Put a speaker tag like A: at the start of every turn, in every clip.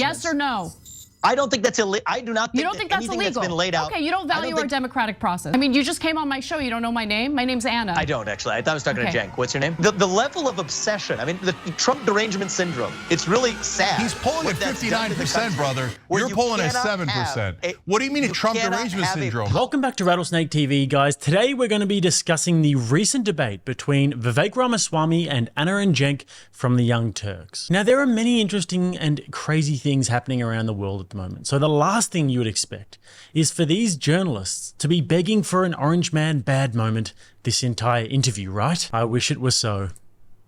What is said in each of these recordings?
A: Yes or no?
B: I don't think that's illegal. I do not think,
A: you don't think that's
B: anything
A: illegal.
B: That's been laid out.
A: Okay, you don't value our democratic process. I mean, you just came on my show. You don't know my name? My name's Anna.
B: I don't, actually. I thought I was talking to Cenk. What's your name? The level of obsession. I mean, the Trump derangement syndrome. It's really sad.
C: He's polling at 59%, brother. You're polling at 7%. What do you mean a Trump derangement syndrome?
D: Welcome back to Rattlesnake TV, guys. Today we're going to be discussing the recent debate between Vivek Ramaswamy and Anna and Cenk from the Young Turks. Now, there are many interesting and crazy things happening around the world at the moment. So the last thing you would expect is for these journalists to be begging for an orange man bad moment this entire interview, right? I wish it was so.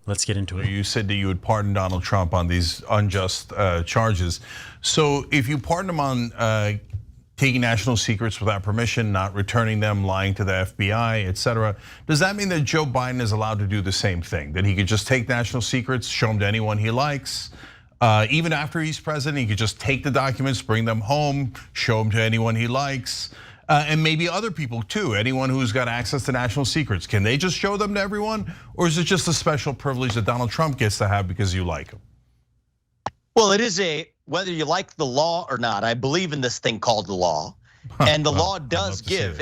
D: Let's get into it.
C: You said that you would pardon Donald Trump on these unjust charges. So if you pardon him on taking national secrets without permission, not returning them, lying to the FBI, etc., does that mean that Joe Biden is allowed to do the same thing? That he could just take national secrets, show them to anyone he likes? Even after he's president, he could just take the documents, bring them home, show them to anyone he likes, and maybe other people too, anyone who's got access to national secrets. Can they just show them to everyone? Or is it just a special privilege that Donald Trump gets to have because you like him?
B: Well, it is whether you like the law or not, I believe in this thing called the law. And the law does give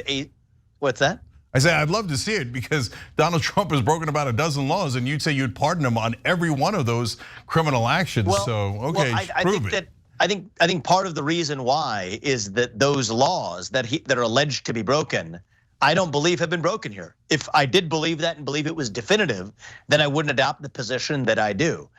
B: what's that?
C: I say I'd love to see it because Donald Trump has broken about a dozen laws, and you'd say you'd pardon him on every one of those criminal actions.
B: Well,
C: so okay, prove it.
B: I think part of the reason why is that those laws that are alleged to be broken, I don't believe have been broken here. If I did believe that and believe it was definitive, then I wouldn't adopt the position that I do.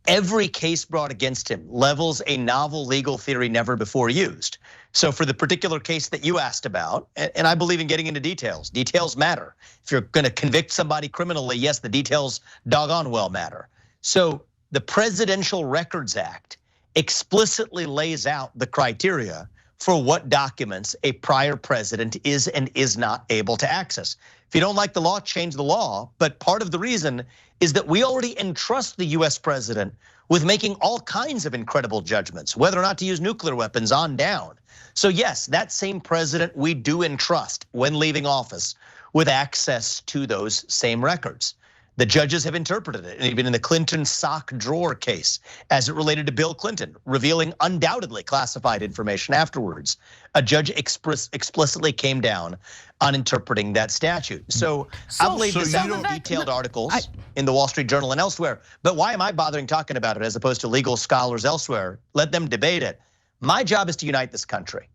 B: Every case brought against him levels a novel legal theory never before used. So for the particular case that you asked about, and I believe in getting into details, details matter. If you're gonna convict somebody criminally, yes, the details doggone well matter. So the Presidential Records Act explicitly lays out the criteria for what documents a prior president is and is not able to access. If you don't like the law, change the law. But part of the reason is that we already entrust the US president with making all kinds of incredible judgments, whether or not to use nuclear weapons on down. So yes, that same president we do entrust when leaving office with access to those same records. The judges have interpreted it, and even in the Clinton sock drawer case, as it related to Bill Clinton, revealing undoubtedly classified information afterwards, a judge explicitly came down on interpreting that statute. So I've laid this out in detailed articles in the Wall Street Journal and elsewhere, but why am I bothering talking about it as opposed to legal scholars elsewhere? Let them debate it. My job is to unite this country,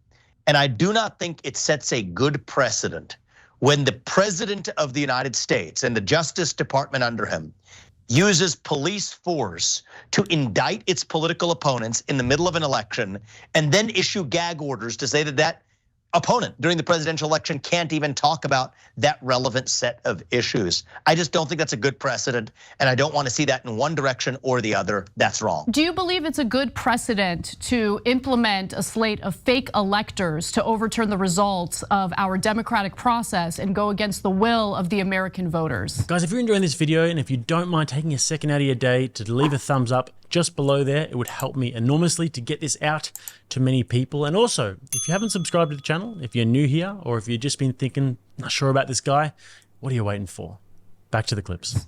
B: and I do not think it sets a good precedent when the president of the United States and the Justice Department under him uses police force to indict its political opponents in the middle of an election and then issue gag orders to say that that opponent during the presidential election can't even talk about that relevant set of issues. I just don't think that's a good precedent, and I don't want to see that in one direction or the other. That's wrong.
A: Do you believe it's a good precedent to implement a slate of fake electors to overturn the results of our democratic process and go against the will of the American voters?
D: Guys, if you're enjoying this video and if you don't mind taking a second out of your day to leave a thumbs up just below there, it would help me enormously to get this out to many people. And also, if you haven't subscribed to the channel, if you're new here, or if you've just been thinking, not sure about this guy, what are you waiting for? Back to the clips.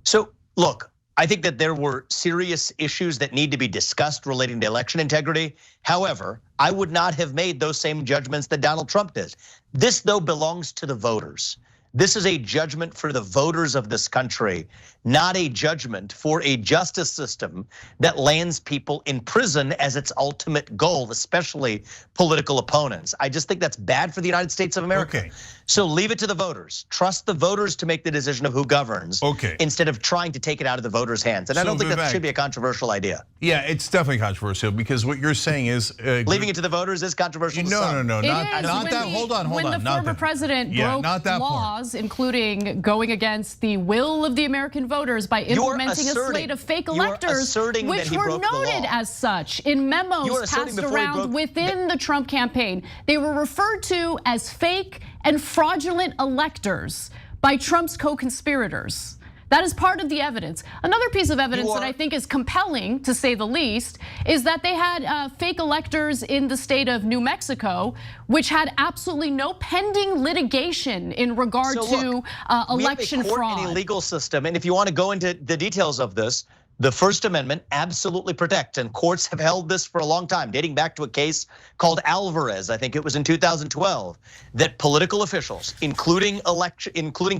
B: So look, I think that there were serious issues that need to be discussed relating to election integrity. However, I would not have made those same judgments that Donald Trump did. This, though, belongs to the voters. This is a judgment for the voters of this country, not a judgment for a justice system that lands people in prison as its ultimate goal, especially political opponents. I just think that's bad for the United States of America.
C: Okay.
B: So leave it to the voters. Trust the voters to make the decision of who governs, instead of trying to take it out of the voters' hands. And I don't think that should be a controversial idea.
C: Yeah, it's definitely controversial because what you're saying is
B: leaving it to the voters is controversial.
C: No, not that. Hold on.
A: When the former president broke laws, including going against the will of the American voters by implementing a slate of fake electors, which were noted as such in memos passed around within the Trump campaign. They were referred to as fake and fraudulent electors by Trump's co-conspirators. That is part of the evidence. Another piece of evidence that I think is compelling, to say the least, is that they had fake electors in the state of New Mexico, which had absolutely no pending litigation in regard to election fraud.
B: We have a court and a legal system, and if you want to go into the details of this, The First Amendment absolutely protects, and courts have held this for a long time, dating back to a case called Alvarez, I think it was in 2012, that political officials, including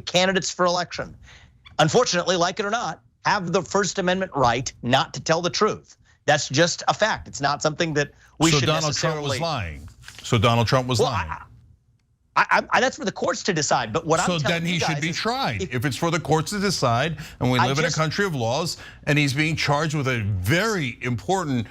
B: candidates for election, unfortunately, like it or not, have the First Amendment right not to tell the truth. That's just a fact. It's not something that we should necessarily.
C: So Donald Trump was lying. So Donald Trump was lying.
B: That's for the courts to decide, but what I'm telling you guys.
C: So then he should be tried. If it's for the courts to decide, and we live in a country of laws, and he's being charged with a very important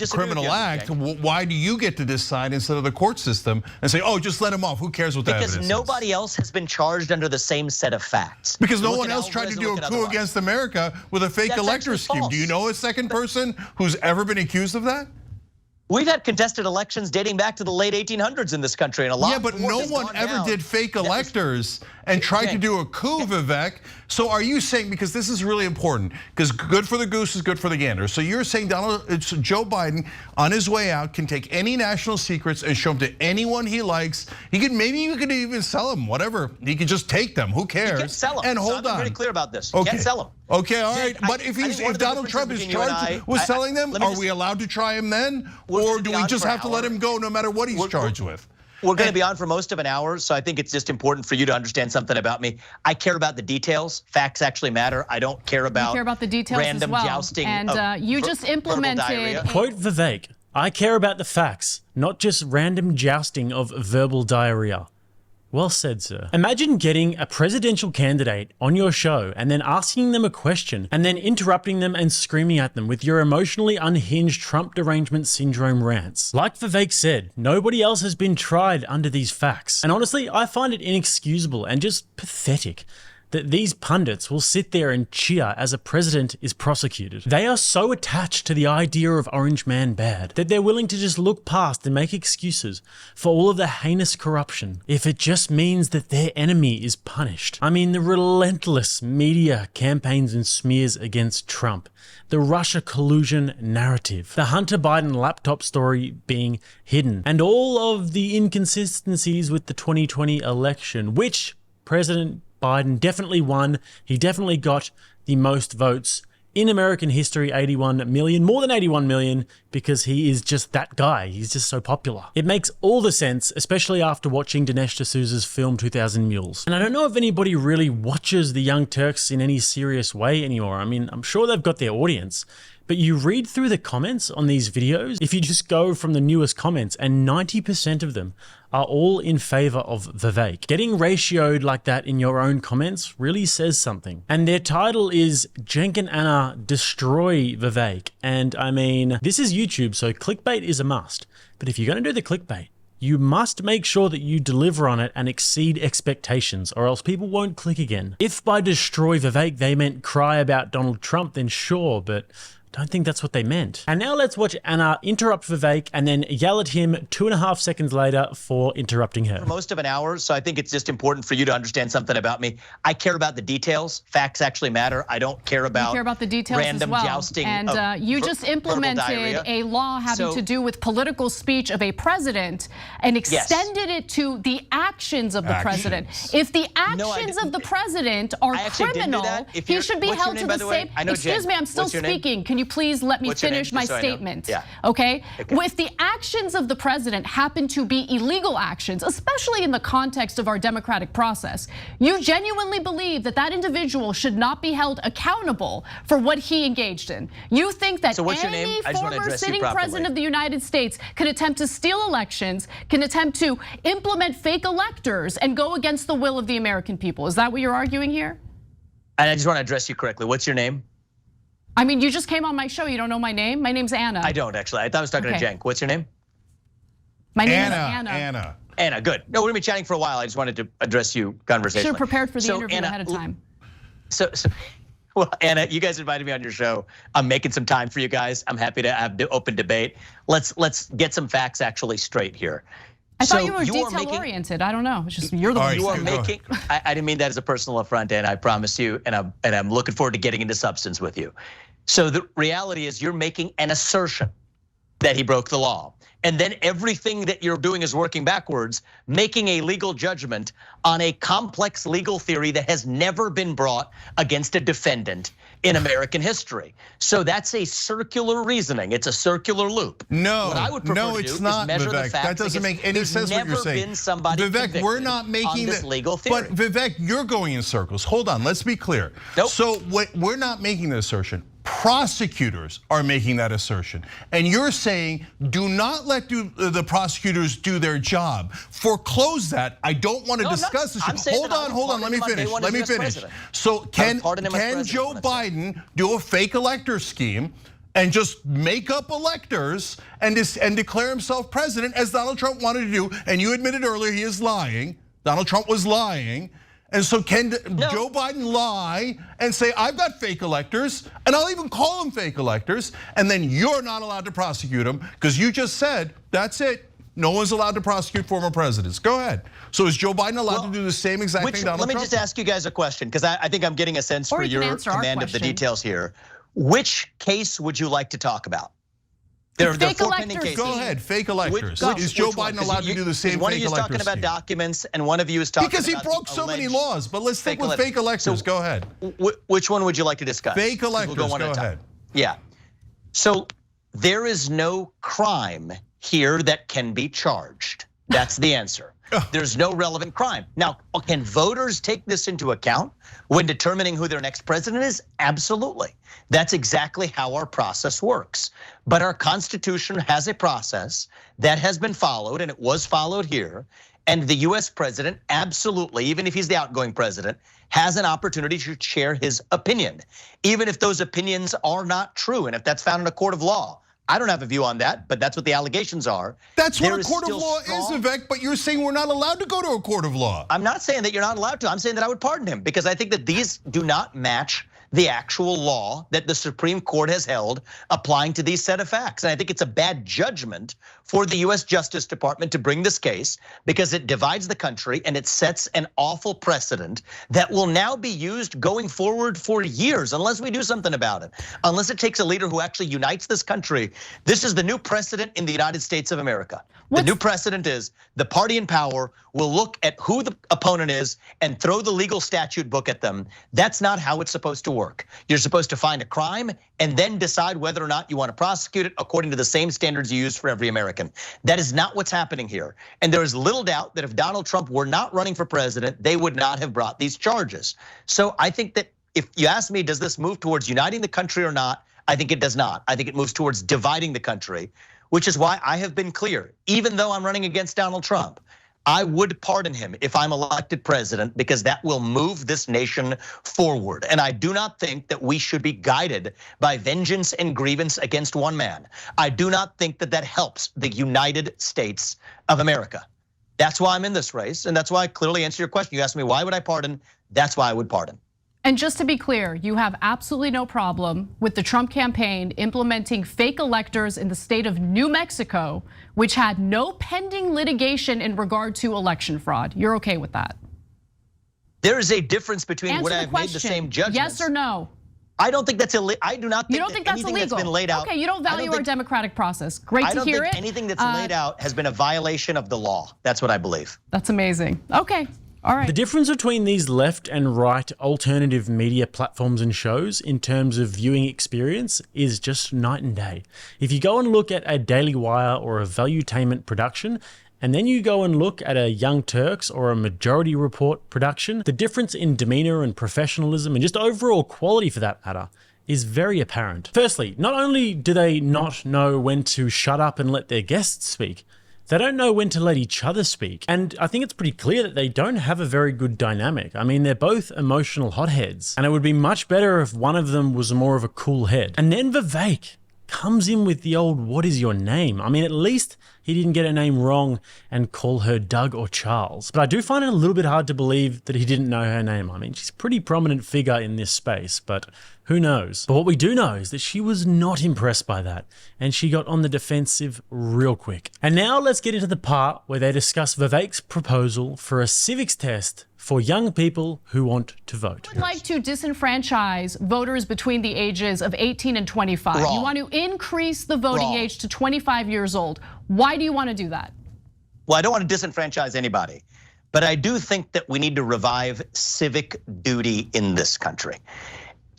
C: criminal act, why do you get to decide instead of the court system and say, oh, just let him off, who cares what the evidence is?
B: Because nobody else has been charged under the same set of facts.
C: Because no one else tried to do a coup against America with a fake elector scheme. Do you know a second person who's ever been accused of that?
B: We've had contested elections dating back to the late 1800s in this country, and a lot.
C: Yeah, but no one ever did fake electors and tried to do a coup, Vivek. So are you saying, because this is really important, because good for the goose is good for the gander. So you're saying Joe Biden on his way out can take any national secrets and show them to anyone he likes. He could, maybe you could even sell them, whatever. He could just take them. Who cares?
B: He can sell them.
C: And hold on.
B: I'm pretty clear about this.
C: Okay.
B: Can't sell them.
C: Okay, all right. But if Donald Trump is charged with selling them, are we allowed to try him then, or do we just have to let him go no matter what he's charged with?
B: We're going to be on for most of an hour, so I think it's just important for you to understand something about me. I care about the details. Facts actually matter. I don't care about
A: the details
B: random
A: as well.
B: jousting.
A: And you just implemented.
D: Quote Vivek, I care about the facts, not just random jousting of verbal diarrhea. Well said, sir. Imagine getting a presidential candidate on your show and then asking them a question and then interrupting them and screaming at them with your emotionally unhinged Trump derangement syndrome rants. Like Vivek said, nobody else has been tried under these facts. And honestly, I find it inexcusable and just pathetic that these pundits will sit there and cheer as a president is prosecuted. They are so attached to the idea of Orange Man bad that they're willing to just look past and make excuses for all of the heinous corruption if it just means that their enemy is punished. I mean, the relentless media campaigns and smears against Trump, the Russia collusion narrative, the Hunter Biden laptop story being hidden, and all of the inconsistencies with the 2020 election, which President Biden definitely won. He definitely got the most votes in American history, 81 million, more than 81 million, because he is just that guy. He's just so popular. It makes all the sense, especially after watching Dinesh D'Souza's film 2000 Mules. And I don't know if anybody really watches the Young Turks in any serious way anymore. I mean, I'm sure they've got their audience, but you read through the comments on these videos, if you just go from the newest comments, and 90% of them are all in favor of Vivek. Getting ratioed like that in your own comments really says something. And their title is Cenk and Anna Destroy Vivek. And I mean, this is YouTube, so clickbait is a must. But if you're gonna do the clickbait, you must make sure that you deliver on it and exceed expectations, or else people won't click again. If by destroy Vivek they meant cry about Donald Trump, then sure, but don't think that's what they meant. And now let's watch Anna interrupt Vivek and then yell at him 2.5 seconds later for interrupting her.
B: For most of an hour, so I think it's just important for you to understand something about me. I care about the details. Facts actually matter. I don't care about
A: the details
B: random
A: as well.
B: jousting.
A: And you just implemented a law having to do with political speech of a president and extended it to the actions of the president. If the actions of the president are criminal, he should be held to the same. Excuse me, I'm still speaking. Can you please let me finish my statement?
B: Yeah.
A: Okay? If the actions of the president happen to be illegal actions, especially in the context of our democratic process, you genuinely believe that that individual should not be held accountable for what he engaged in. You think that any former sitting president of the United States can attempt to steal elections, can attempt to implement fake electors and go against the will of the American people. Is that what you're arguing here?
B: And I just want to address you correctly. What's your name?
A: I mean, you just came on my show. You don't know my name? My name's Anna.
B: I don't, actually. I thought I was talking to Cenk. What's your name?
A: My name is Anna.
B: Anna, good. No, we're gonna be chatting for a while. I just wanted to address you conversationally.
A: Should have prepared for the interview ahead of time.
B: Well, Anna, you guys invited me on your show. I'm making some time for you guys. I'm happy to have the open debate. Let's get some facts actually straight here.
A: I thought you were detail-oriented. I don't know. It's just you're the one.
B: You are making. I didn't mean that as a personal affront, and I promise you. And I'm looking forward to getting into substance with you. So the reality is, you're making an assertion that he broke the law, and then everything that you're doing is working backwards, making a legal judgment on a complex legal theory that has never been brought against a defendant. in American history. So that's a circular reasoning. It's a circular loop.
C: No,
B: what I would prefer
C: no,
B: to
C: it's
B: do
C: not,
B: is measure
C: Vivek.
B: the facts.
C: That doesn't make any sense what you're saying.
B: There's never been somebody
C: Vivek, we're not making
B: on this legal theory.
C: But Vivek, you're going in circles. Hold on, let's be clear.
B: Nope.
C: So we're not making the assertion. Prosecutors are making that assertion. And you're saying, do not let the prosecutors do their job. Foreclose that. I don't want to discuss this. Hold on, let me finish. So can Joe Biden do a fake elector scheme and just make up electors and declare himself president as Donald Trump wanted to do? And you admitted earlier he is lying. Donald Trump was lying. And so can Joe Biden lie and say, I've got fake electors, and I'll even call them fake electors, and then you're not allowed to prosecute them because you just said, that's it. No one's allowed to prosecute former presidents. Go ahead. So is Joe Biden allowed to do the same exact thing Donald Trump?
B: Let me just ask you guys a question, because I think I'm getting a sense for your command of the details here. Which case would you like to talk about? There are four pending cases.
C: Go ahead, fake electors. Is Joe Biden allowed to do the same fake electors?
B: One of you is talking about documents, and one of you is talking about
C: because he broke so many laws. But let's stick with fake electors. Go ahead.
B: Which one would you like to discuss?
C: Fake electors. Go ahead.
B: Yeah. So there is no crime here that can be charged. That's the answer. There's no relevant crime. Now, can voters take this into account when determining who their next president is? Absolutely. That's exactly how our process works. But our Constitution has a process that has been followed, and it was followed here. And the US president absolutely, even if he's the outgoing president, has an opportunity to share his opinion, even if those opinions are not true, and if that's found in a court of law. I don't have a view on that, but that's what the allegations are.
C: That's what a court of law is, Vivek, but you're saying we're not allowed to go to a court of law.
B: I'm not saying that you're not allowed to. I'm saying that I would pardon him because I think that these do not match the actual law that the Supreme Court has held applying to these set of facts. And I think it's a bad judgment for the US Justice Department to bring this case because it divides the country and it sets an awful precedent that will now be used going forward for years unless we do something about it. Unless it takes a leader who actually unites this country. This is the new precedent in the United States of America. The new precedent is the party in power will look at who the opponent is and throw the legal statute book at them. That's not how it's supposed to work. You're supposed to find a crime and then decide whether or not you want to prosecute it according to the same standards you use for every American. That is not what's happening here. And there is little doubt that if Donald Trump were not running for president, they would not have brought these charges. So I think that if you ask me, does this move towards uniting the country or not? I think it does not. I think it moves towards dividing the country, which is why I have been clear, even though I'm running against Donald Trump, I would pardon him if I'm elected president because that will move this nation forward. And I do not think that we should be guided by vengeance and grievance against one man. I do not think that that helps the United States of America. That's why I'm in this race, and that's why I clearly answer your question. You asked me, why would I pardon? That's why I would pardon.
A: And just to be clear, you have absolutely no problem with the Trump campaign implementing fake electors in the state of New Mexico, which had no pending litigation in regard to election fraud. You're okay with that?
B: There is a difference between what I've made the same judgments.
A: Yes or no?
B: I don't think that's illegal. I do not think,
A: you don't think that's
B: anything
A: illegal?
B: That's been laid out.
A: Okay, you don't value our democratic process. Great to hear it.
B: I don't think anything that's laid out has been a violation of the law. That's what I believe.
A: That's amazing. Okay. All right.
D: The difference between these left and right alternative media platforms and shows in terms of viewing experience is just night and day. If you go and look at a Daily Wire or a Valuetainment production, and then you go and look at a Young Turks or a Majority Report production, the difference in demeanor and professionalism and just overall quality for that matter is very apparent. Firstly, not only do they not know when to shut up and let their guests speak, they don't know when to let each other speak. And I think it's pretty clear that they don't have a very good dynamic. I mean, they're both emotional hotheads, and it would be much better if one of them was more of a cool head. And then Vivek comes in with the old, what is your name? I mean, at least he didn't get her name wrong and call her Doug or Charles. But I do find it a little bit hard to believe that he didn't know her name. I mean, she's a pretty prominent figure in this space, but who knows? But what we do know is that she was not impressed by that, and she got on the defensive real quick. And now let's get into the part where they discuss Vivek's proposal for a civics test for young people who want to vote.
A: I would like to disenfranchise voters between the ages of 18 and 25.
B: Wrong.
A: You want to increase the voting age to 25 years old. Why do you want to do that?
B: Well, I don't want to disenfranchise anybody, but I do think that we need to revive civic duty in this country.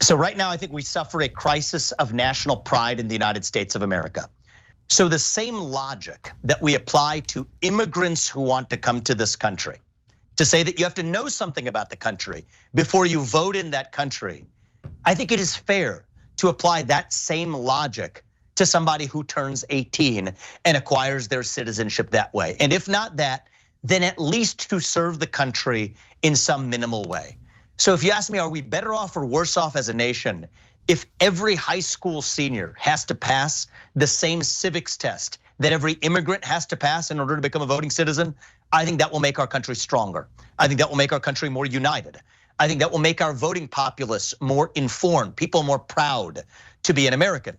B: So right now, I think we suffer a crisis of national pride in the United States of America. So the same logic that we apply to immigrants who want to come to this country, to say that you have to know something about the country before you vote in that country, I think it is fair to apply that same logic to somebody who turns 18 and acquires their citizenship that way. And if not that, then at least to serve the country in some minimal way. So if you ask me, are we better off or worse off as a nation if every high school senior has to pass the same civics test that every immigrant has to pass in order to become a voting citizen? I think that will make our country stronger. I think that will make our country more united. I think that will make our voting populace more informed, people more proud to be an American.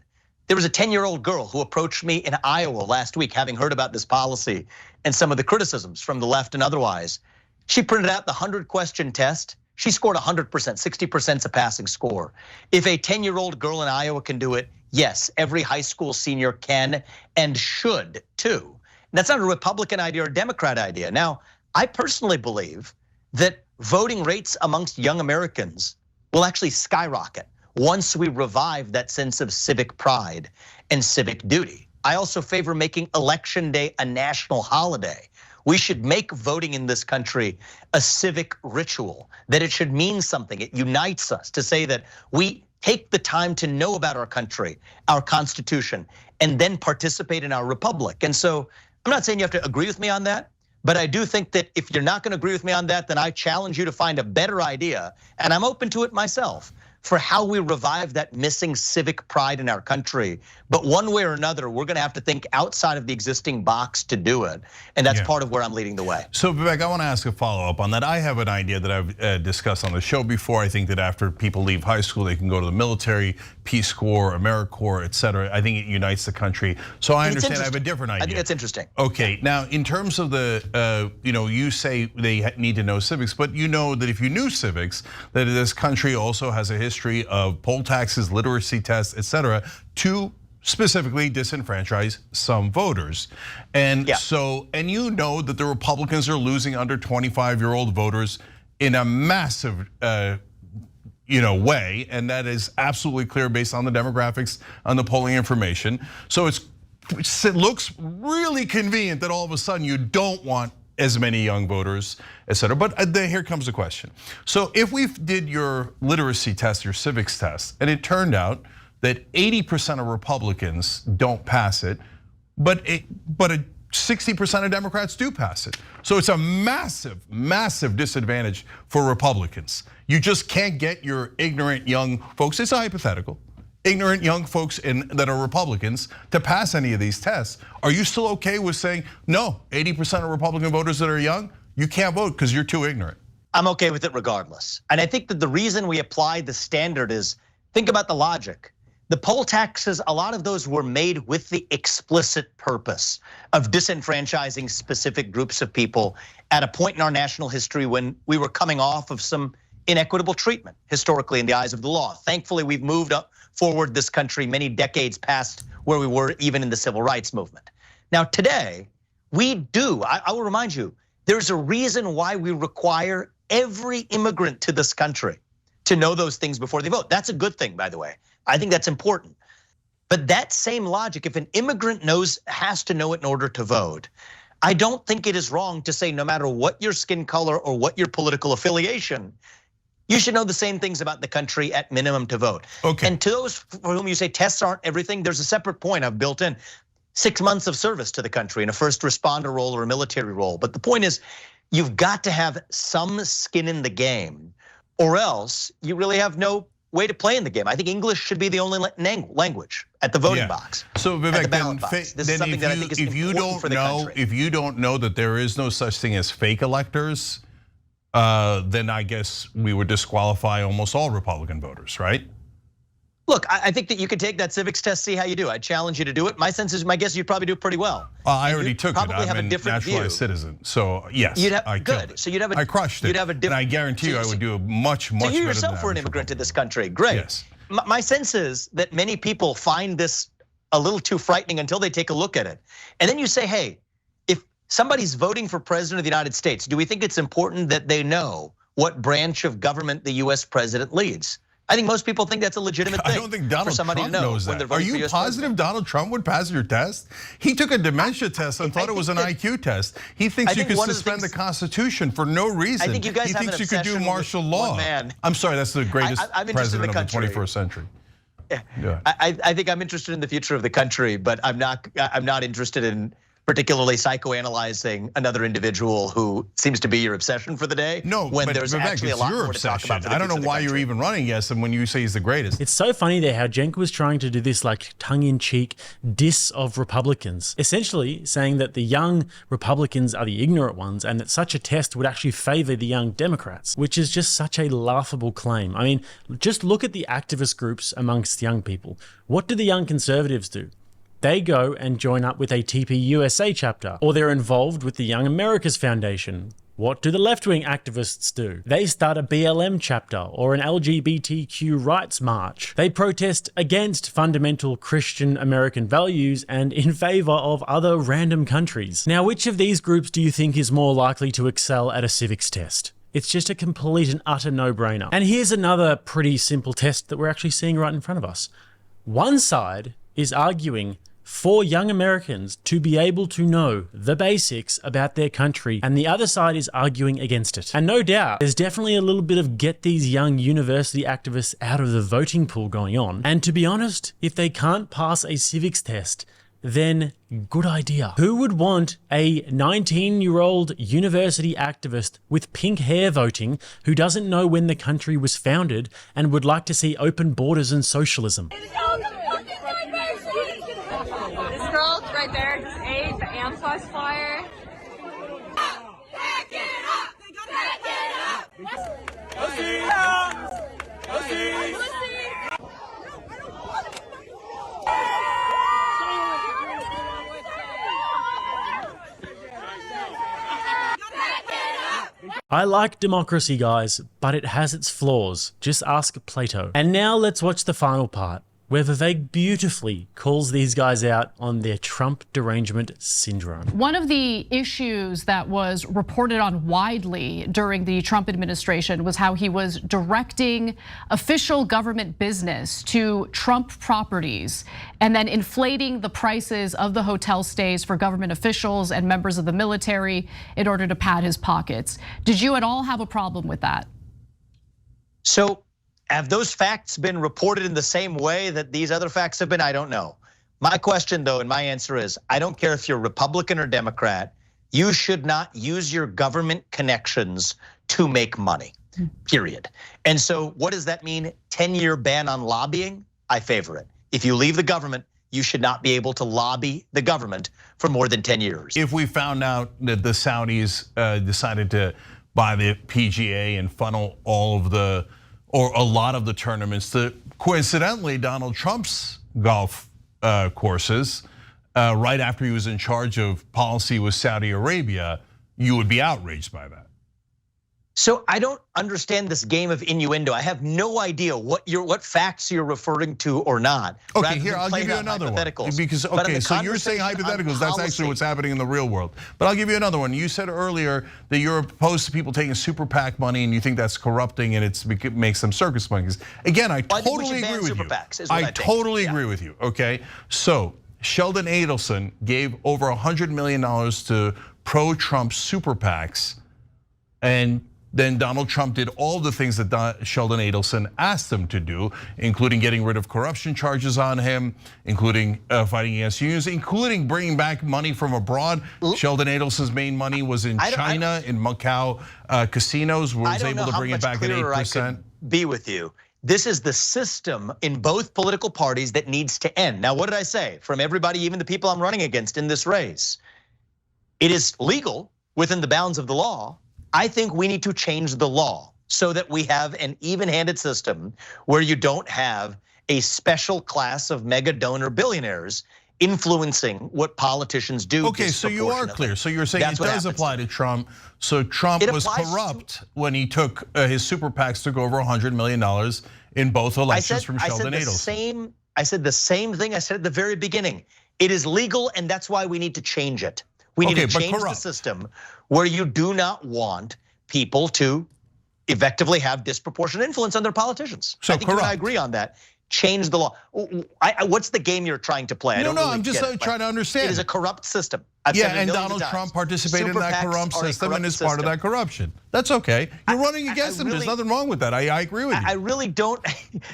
B: There was a 10-year-old girl who approached me in Iowa last week, having heard about this policy and some of the criticisms from the left and otherwise. She printed out the 100-question test. She scored 100%, 60% is a passing score. If a 10-year-old girl in Iowa can do it, yes, every high school senior can and should too. And that's not a Republican idea or a Democrat idea. Now, I personally believe that voting rates amongst young Americans will actually skyrocket once we revive that sense of civic pride and civic duty. I also favor making Election Day a national holiday. We should make voting in this country a civic ritual, that it should mean something. It unites us to say that we take the time to know about our country, our Constitution, and then participate in our republic. And so I'm not saying you have to agree with me on that, but I do think that if you're not going to agree with me on that, then I challenge you to find a better idea, and I'm open to it myself, for how we revive that missing civic pride in our country. But one way or another, we're gonna have to think outside of the existing box to do it. And that's part of where I'm leading the way.
C: So Vivek, I wanna ask a follow-up on that. I have an idea that I've discussed on the show before. I think that after people leave high school, they can go to the military, Peace Corps, AmeriCorps, et cetera. I think it unites the country. So I understand I have a different idea.
B: I think that's interesting.
C: Okay, now in terms of the, you say they need to know civics, but you know that if you knew civics, that this country also has a history of poll taxes, literacy tests, et cetera, to specifically disenfranchise some voters. And so, and you know that the Republicans are losing under 25-year-old voters in a massive way, and that is absolutely clear based on the demographics, on the polling information. So it looks really convenient that all of a sudden you don't want as many young voters, et cetera. But here comes the question. So if we did your literacy test, your civics test, and it turned out that 80% of Republicans don't pass it, but 60% of Democrats do pass it. So it's a massive, massive disadvantage for Republicans. You just can't get your ignorant young folks, it's a hypothetical, ignorant young folks that are Republicans to pass any of these tests. Are you still okay with saying, no, 80% of Republican voters that are young, you can't vote because you're too ignorant?
B: I'm okay with it regardless. And I think that the reason we apply the standard is, think about the logic. The poll taxes, a lot of those were made with the explicit purpose of disenfranchising specific groups of people at a point in our national history when we were coming off of some inequitable treatment historically in the eyes of the law. Thankfully, we've moved up forward this country many decades past where we were even in the civil rights movement. Now today, we do, I will remind you, there's a reason why we require every immigrant to this country to know those things before they vote. That's a good thing, by the way. I think that's important. But that same logic, if an immigrant has to know it in order to vote, I don't think it is wrong to say no matter what your skin color or what your political affiliation, you should know the same things about the country at minimum to vote.
C: Okay.
B: And to those for whom you say tests aren't everything, there's a separate point I've built in. 6 months of service to the country in a first responder role or a military role. But the point is, you've got to have some skin in the game, or else you really have no way to play in the game. I think English should be the only language at the voting box.
C: So Vivek,
B: if
C: you don't know that there is no such thing as fake electors, then I guess we would disqualify almost all Republican voters, right?
B: Look, I think that you could take that civics test, see how you do. I challenge you to do it. My sense is, my guess, you'd probably do pretty well.
C: I already took it. I'm a naturalized citizen, so yes, I killed it.
B: So you'd have a,
C: I crushed it.
B: You'd have a different.
C: And I guarantee you, I would do a much better.
B: So you yourself were an immigrant to this country. Great.
C: Yes.
B: My sense is that many people find this a little too frightening until they take a look at it, and then you say, hey, if somebody's voting for president of the United States, do we think it's important that they know what branch of government the US president leads? I think most people think that's a legitimate thing.
C: I don't think Donald Trump
B: to
C: knows that. Are you positive Donald Trump would pass your test? He took a dementia test and thought it was an IQ test. He thinks you could suspend the Constitution for no reason.
B: I think you guys
C: he
B: have
C: thinks
B: an
C: you could do martial law. I'm sorry, that's the greatest president of the 21st century.
B: Yeah. I think I'm interested in the future of the country, but I'm not interested in particularly psychoanalyzing another individual who seems to be your obsession for the day.
C: No,
B: when
C: but
B: there's
C: Vivek,
B: actually a lot more to talk about.
C: I don't know why you're even running against him when you say he's the greatest.
D: It's so funny there how Cenk was trying to do this like tongue-in-cheek diss of Republicans, essentially saying that the young Republicans are the ignorant ones and that such a test would actually favor the young Democrats, which is just such a laughable claim. I mean, just look at the activist groups amongst young people. What do the young conservatives do? They go and join up with a TPUSA chapter, or they're involved with the Young Americas Foundation. What do the left-wing activists do? They start a BLM chapter or an LGBTQ rights march. They protest against fundamental Christian American values and in favor of other random countries. Now, which of these groups do you think is more likely to excel at a civics test? It's just a complete and utter no-brainer. And here's another pretty simple test that we're actually seeing right in front of us. One side is arguing for young Americans to be able to know the basics about their country, and the other side is arguing against it. And no doubt, there's definitely a little bit of get these young university activists out of the voting pool going on. And to be honest, if they can't pass a civics test, then good idea. Who would want a 19-year-old university activist with pink hair voting who doesn't know when the country was founded and would like to see open borders and socialism?
E: This girl right there just ate the Amtos flyer. Back it up! Back it up! Pussy! Pussy!
D: I like democracy, guys, but it has its flaws. Just ask Plato. And now let's watch the final part, where Vivek beautifully calls these guys out on their Trump derangement syndrome.
A: One of the issues that was reported on widely during the Trump administration was how he was directing official government business to Trump properties and then inflating the prices of the hotel stays for government officials and members of the military in order to pad his pockets. Did you at all have a problem with that?
B: So, have those facts been reported in the same way that these other facts have been? I don't know. My question, though, and my answer is, I don't care if you're Republican or Democrat, you should not use your government connections to make money, period. And so what does that mean? 10-year ban on lobbying? I favor it. If you leave the government, you should not be able to lobby the government for more than 10 years.
C: If we found out that the Saudis decided to buy the PGA and funnel all of the or a lot of the tournaments to, coincidentally, Donald Trump's golf courses, right after he was in charge of policy with Saudi Arabia, you would be outraged by that.
B: So I don't understand this game of innuendo. I have no idea what facts you're referring to or not.
C: Okay, here, I'll give you another one. Because, okay, so you're saying hypotheticals, that's actually what's happening in the real world. But I'll give you another one. You said earlier that you're opposed to people taking super PAC money and you think that's corrupting and it makes them circus monkeys. Again, I totally agree with you. I totally agree with you, okay? So Sheldon Adelson gave over $100 million to pro-Trump super PACs, and then Donald Trump did all the things that Sheldon Adelson asked him to do, including getting rid of corruption charges on him, including fighting against unions, including bringing back money from abroad. Sheldon Adelson's main money was in China, in Macau casinos, was able to bring it back at 8%.
B: Be with you. This is the system in both political parties that needs to end. Now, what did I say? From everybody, even the people I'm running against in this race, it is legal within the bounds of the law. I think we need to change the law so that we have an even-handed system where you don't have a special class of mega donor billionaires influencing what politicians do.
C: Okay, so you are clear. So you're saying it does apply to Trump. So Trump was corrupt when he took his super PACs took over $100 million in both elections from Sheldon Adelson.
B: I said the same thing I said at the very beginning. It is legal, and that's why we need to change it. We need to change the system where you do not want people to effectively have disproportionate influence on their politicians.
C: So
B: I think you and I agree on that. Change the law. What's the game you're trying to play?
C: No, I'm just trying to understand.
B: It is a corrupt system.
C: And Donald Trump participated in that corrupt system and is part of that corruption. That's okay. You're running against him. There's nothing wrong with that. I agree with you.
B: I really don't.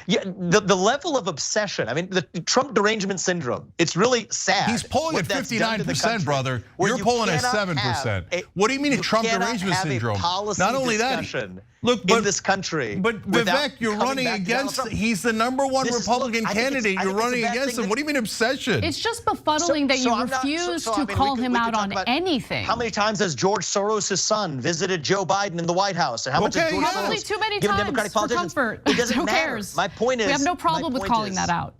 B: The level of obsession. I mean, the Trump derangement syndrome. It's really sad.
C: He's polling at 59%, brother. You're polling at 7%. What do you mean Trump derangement syndrome?
B: Not only that. Look, in this country.
C: But Vivek, you're running against. He's the #1 Republican candidate. You're running against him. What do you mean obsession?
A: It's just befuddling that you refuse to call him out on anything.
B: How many times has George Soros' son visited Joe Biden in the White House? And how much has George Soros
A: too many
B: given
A: times
B: Democratic
A: for
B: politicians?
A: comfort.
B: It doesn't
A: Who
B: matter.
A: cares?
B: My point is,
A: we have no problem with calling that out.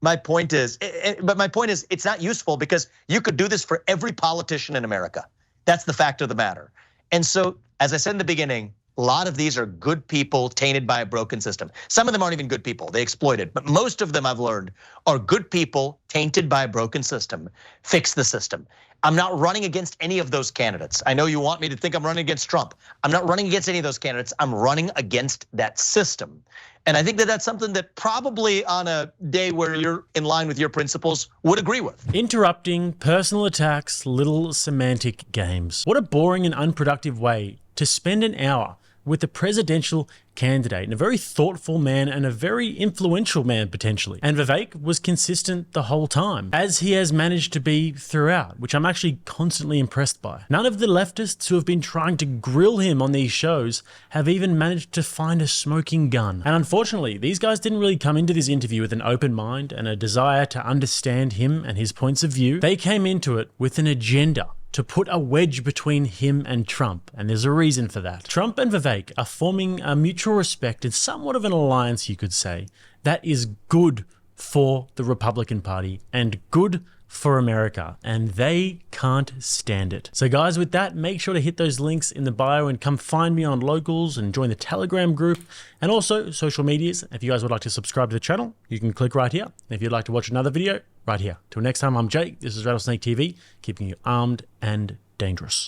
B: My point is, it's not useful because you could do this for every politician in America. That's the fact of the matter. And so, as I said in the beginning, a lot of these are good people tainted by a broken system. Some of them aren't even good people, they exploit it. But most of them, I've learned, are good people tainted by a broken system. Fix the system. I'm not running against any of those candidates. I know you want me to think I'm running against Trump. I'm not running against any of those candidates. I'm running against that system. And I think that that's something that probably on a day where you're in line with your principles would agree with.
D: Interrupting, personal attacks, little semantic games. What a boring and unproductive way to spend an hour with the presidential candidate, and a very thoughtful man and a very influential man potentially. And Vivek was consistent the whole time, as he has managed to be throughout, which I'm actually constantly impressed by. None of the leftists who have been trying to grill him on these shows have even managed to find a smoking gun. And unfortunately, these guys didn't really come into this interview with an open mind and a desire to understand him and his points of view. They came into it with an agenda to put a wedge between him and Trump, and there's a reason for that. Trump and Vivek are forming a mutual respect and somewhat of an alliance, you could say, that is good for the Republican Party and good for America, and they can't stand it. So guys, with that, make sure to hit those links in the bio and come find me on Locals and join the Telegram group and also social medias. If you guys would like to subscribe to the channel, you can click right here. And if you'd like to watch another video, right here. Till next time, I'm Jake. This is RattlesnakeTV, keeping you armed and dangerous.